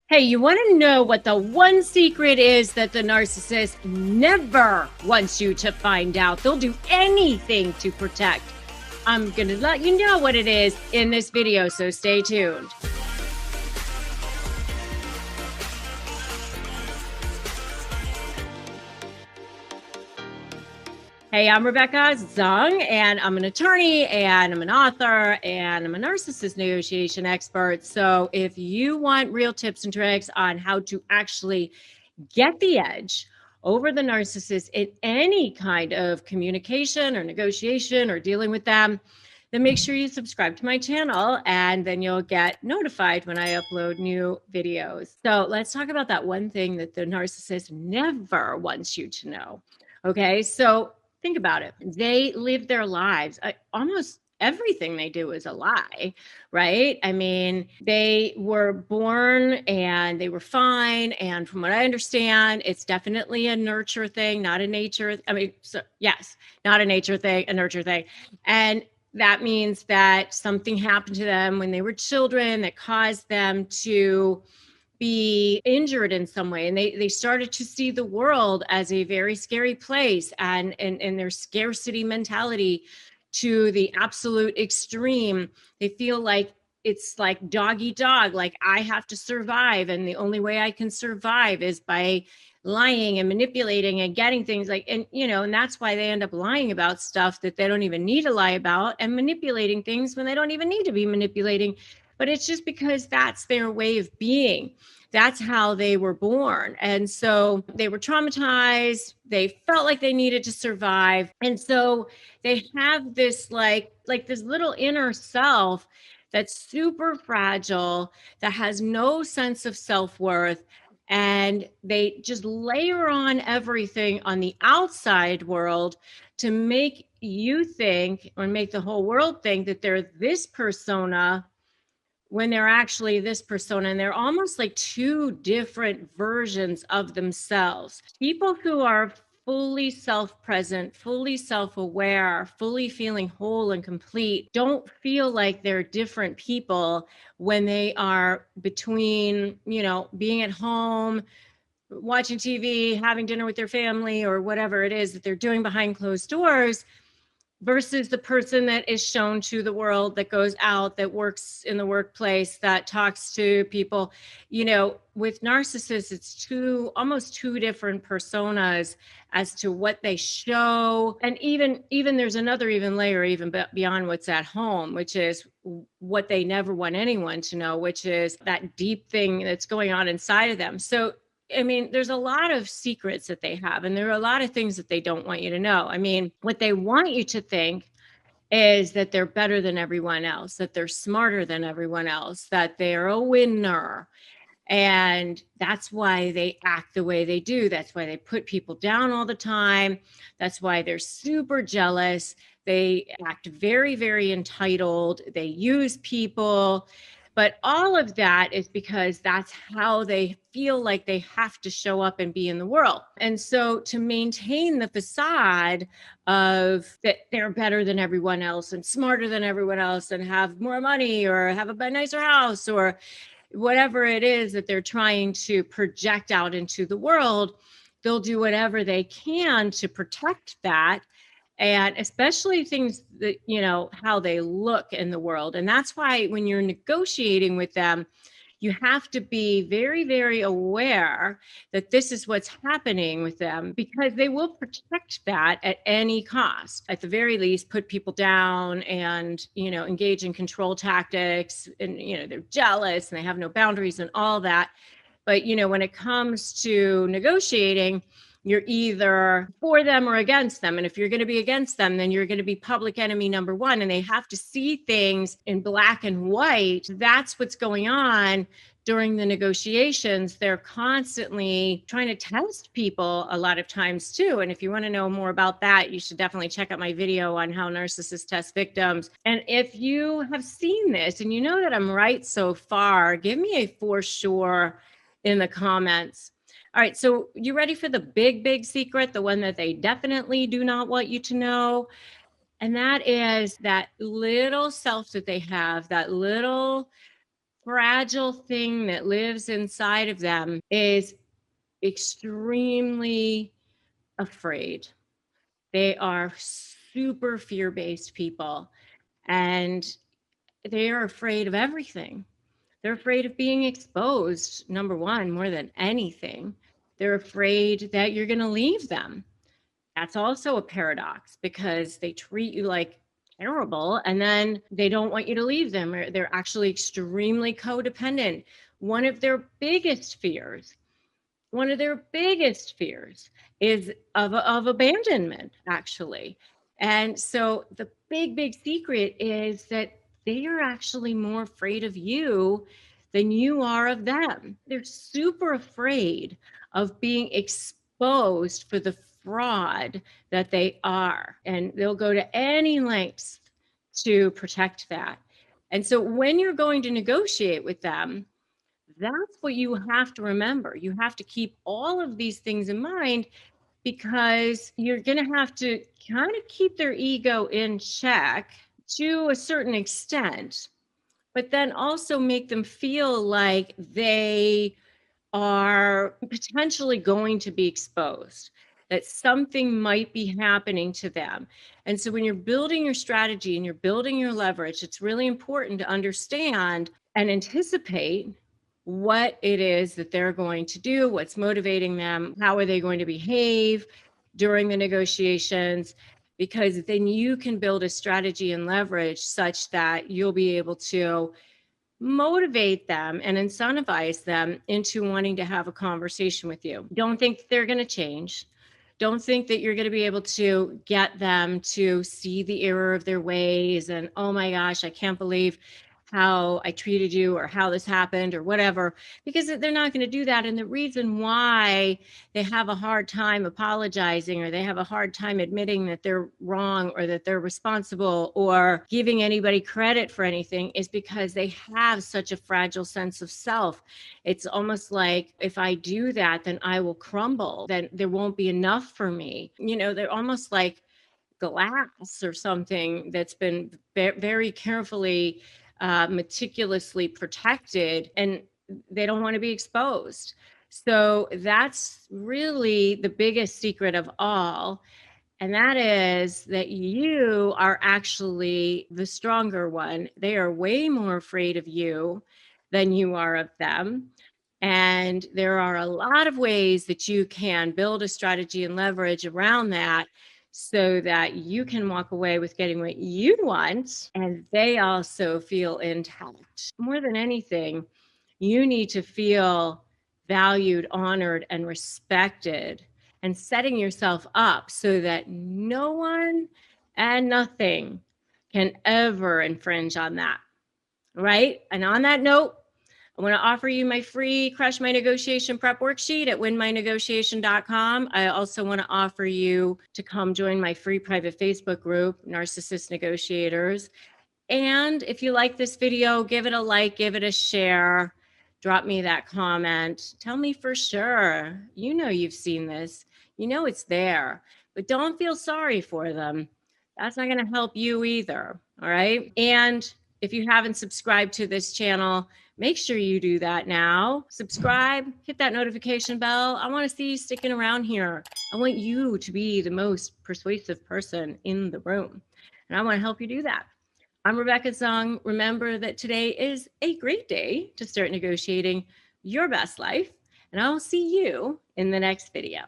Hey, you want to know what the one secret is that the narcissist never wants you to find out? They'll do anything to protect. I'm going to let you know what it is in this video, so stay tuned. Hey, I'm Rebecca Zung, and I'm an attorney, and I'm an author, and I'm a narcissist negotiation expert. So if you want real tips and tricks on how to actually get the edge over the narcissist in any kind of communication or negotiation or dealing with them, then make sure you subscribe to my channel, and then you'll get notified when I upload new videos. So let's talk about that one thing that the narcissist never wants you to know. Okay, so think about it. They live their lives. Almost everything they do is a lie, right? I mean, they were born and they were fine. And from what I understand, it's definitely a nurture thing, not a nature. Yes, not a nature thing, a nurture thing. And that means that something happened to them when they were children that caused them to be injured in some way, and they started to see the world as a very scary place, and their scarcity mentality to the absolute extreme. They feel like it's like dog eat dog, like I have to survive, and the only way I can survive is by lying and manipulating and getting things like, and that's why they end up lying about stuff that they don't even need to lie about, and manipulating things when they don't even need to be manipulating. But it's just because that's their way of being. That's how they were born. And so they were traumatized. They felt like they needed to survive. And so they have this like this little inner self that's super fragile, that has no sense of self-worth. And they just layer on everything on the outside world to make you think, or make the whole world think, that they're this persona when they're actually this persona. And they're almost like two different versions of themselves. People who are fully self-present, fully self-aware, fully feeling whole and complete don't feel like they're different people when they are between, being at home, watching TV, having dinner with their family, or whatever it is that they're doing behind closed doors, versus the person that is shown to the world, that goes out, that works in the workplace, that talks to people. With narcissists, it's almost two different personas as to what they show. And even there's another even layer, even beyond what's at home, which is what they never want anyone to know, which is that deep thing that's going on inside of them. So I mean, there's a lot of secrets that they have, and there are a lot of things that they don't want you to know. I mean, what they want you to think is that they're better than everyone else, that they're smarter than everyone else, that they're a winner. And that's why they act the way they do. That's why they put people down all the time. That's why they're super jealous. They act very, very entitled. They use people. But all of that is because that's how they feel like they have to show up and be in the world. And so to maintain the facade of that they're better than everyone else and smarter than everyone else and have more money or have a nicer house or whatever it is that they're trying to project out into the world, they'll do whatever they can to protect that. And especially things that, how they look in the world. And that's why when you're negotiating with them, you have to be very, very aware that this is what's happening with them, because they will protect that at any cost. At the very least, put people down and, engage in control tactics, and, they're jealous and they have no boundaries and all that. But, when it comes to negotiating, you're either for them or against them. And if you're going to be against them, then you're going to be public enemy number one. And they have to see things in black and white. That's what's going on during the negotiations. They're constantly trying to test people a lot of times too. And if you want to know more about that, you should definitely check out my video on how narcissists test victims. And if you have seen this and you know that I'm right so far, give me a for sure in the comments. All right, so you ready for the big, big secret, the one that they definitely do not want you to know? And that is that little self that they have, that little fragile thing that lives inside of them is extremely afraid. They are super fear-based people, and they are afraid of everything. They're afraid of being exposed, number one, more than anything. They're afraid that you're going to leave them. That's also a paradox because they treat you like terrible and then they don't want you to leave them, or they're actually extremely codependent. One of their biggest fears one of their biggest fears is of abandonment, actually. And so the big secret is that they are actually more afraid of you than you are of them. They're super afraid of being exposed for the fraud that they are, and they'll go to any lengths to protect that. And so when you're going to negotiate with them, that's what you have to remember. You have to keep all of these things in mind because you're going to have to kind of keep their ego in check to a certain extent, but then also make them feel like they are potentially going to be exposed, that something might be happening to them. And so when you're building your strategy and you're building your leverage, it's really important to understand and anticipate what it is that they're going to do, what's motivating them, how are they going to behave during the negotiations, because then you can build a strategy and leverage such that you'll be able to motivate them and incentivize them into wanting to have a conversation with you. Don't think they're going to change. Don't think that you're going to be able to get them to see the error of their ways and, oh my gosh, I can't believe how I treated you or how this happened or whatever, because they're not going to do that. And the reason why they have a hard time apologizing or they have a hard time admitting that they're wrong or that they're responsible or giving anybody credit for anything is because they have such a fragile sense of self. It's almost like if I do that, then I will crumble, then there won't be enough for me. They're almost like glass or something that's been very carefully, meticulously protected, and they don't want to be exposed. So that's really the biggest secret of all. And that is that you are actually the stronger one. They are way more afraid of you than you are of them. And there are a lot of ways that you can build a strategy and leverage around that so that you can walk away with getting what you want and they also feel intact. More than anything, you need to feel valued, honored, and respected, and setting yourself up so that no one and nothing can ever infringe on that. Right? And on that note, I want to offer you my free Crush My Negotiation Prep worksheet at winmynegotiation.com. I also want to offer you to come join my free private Facebook group, Narcissist Negotiators. And if you like this video, give it a like, give it a share, drop me that comment. Tell me for sure. You know you've seen this. You know it's there. But don't feel sorry for them. That's not going to help you either. All right. And if you haven't subscribed to this channel, make sure you do that now. Subscribe, hit that notification bell. I want to see you sticking around here. I want you to be the most persuasive person in the room. And I want to help you do that. I'm Rebecca Zung. Remember that today is a great day to start negotiating your best life. And I'll see you in the next video.